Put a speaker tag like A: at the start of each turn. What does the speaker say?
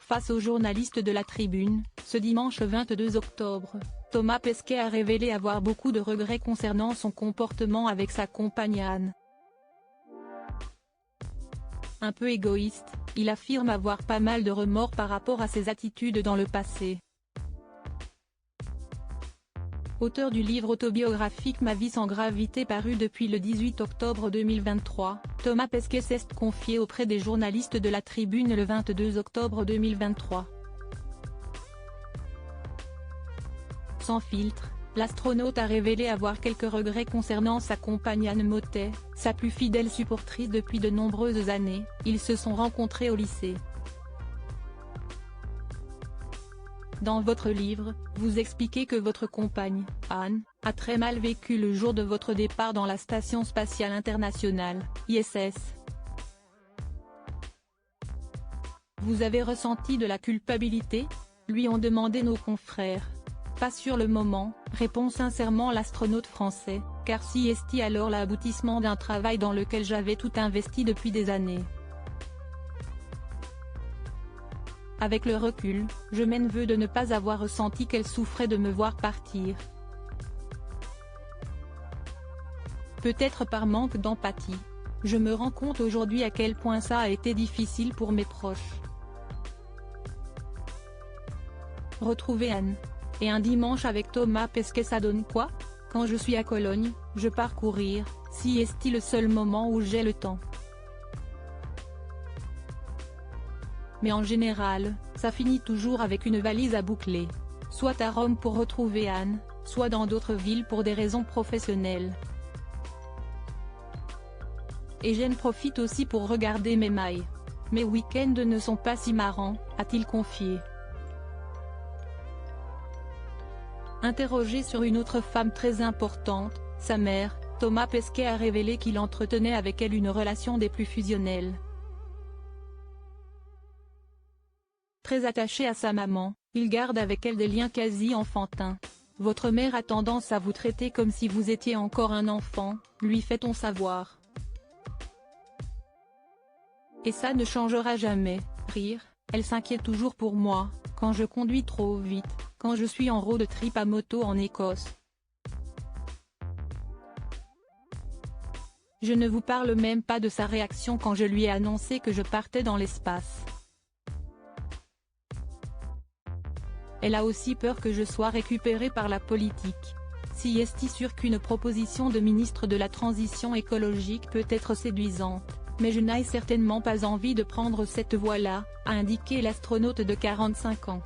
A: Face aux journalistes de la Tribune, ce dimanche 22 octobre, Thomas Pesquet a révélé avoir beaucoup de regrets concernant son comportement avec sa compagne Anne. Un peu égoïste, il affirme avoir pas mal de remords par rapport à ses attitudes dans le passé. Auteur du livre autobiographique Ma vie sans gravité paru depuis le 18 octobre 2023, Thomas Pesquet s'est confié auprès des journalistes de la Tribune le 22 octobre 2023. Sans filtre, l'astronaute a révélé avoir quelques regrets concernant sa compagne Anne Mottet, sa plus fidèle supportrice depuis de nombreuses années. Ils se sont rencontrés au lycée. Dans votre livre, vous expliquez que votre compagne, Anne, a très mal vécu le jour de votre départ dans la Station spatiale internationale, ISS. Vous avez ressenti de la culpabilité ? Lui ont demandé nos confrères. Pas sur le moment, répond sincèrement l'astronaute français, car si est alors l'aboutissement d'un travail dans lequel j'avais tout investi depuis des années. Avec le recul, je m'en veux de ne pas avoir ressenti qu'elle souffrait de me voir partir. Peut-être par manque d'empathie. Je me rends compte aujourd'hui à quel point ça a été difficile pour mes proches. Retrouver Anne. Et un dimanche avec Thomas Pesquet, ça donne quoi? Quand je suis à Cologne, je pars courir, si est le seul moment où j'ai le temps. Mais en général, ça finit toujours avec une valise à boucler. Soit à Rome pour retrouver Anne, soit dans d'autres villes pour des raisons professionnelles. Et j'en profite aussi pour regarder mes mails. Mes week-ends ne sont pas si marrants, a-t-il confié. Interrogé sur une autre femme très importante, sa mère, Thomas Pesquet a révélé qu'il entretenait avec elle une relation des plus fusionnelles. Très attaché à sa maman, il garde avec elle des liens quasi enfantins. Votre mère a tendance à vous traiter comme si vous étiez encore un enfant, lui fait-on savoir. Et ça ne changera jamais, rire, elle s'inquiète toujours pour moi, quand je conduis trop vite, quand je suis en road trip à moto en Écosse. Je ne vous parle même pas de sa réaction quand je lui ai annoncé que je partais dans l'espace. Elle a aussi peur que je sois récupéré par la politique. Si est sûr qu'une proposition de ministre de la Transition écologique peut être séduisante, mais je n'ai certainement pas envie de prendre cette voie-là, a indiqué l'astronaute de 45 ans.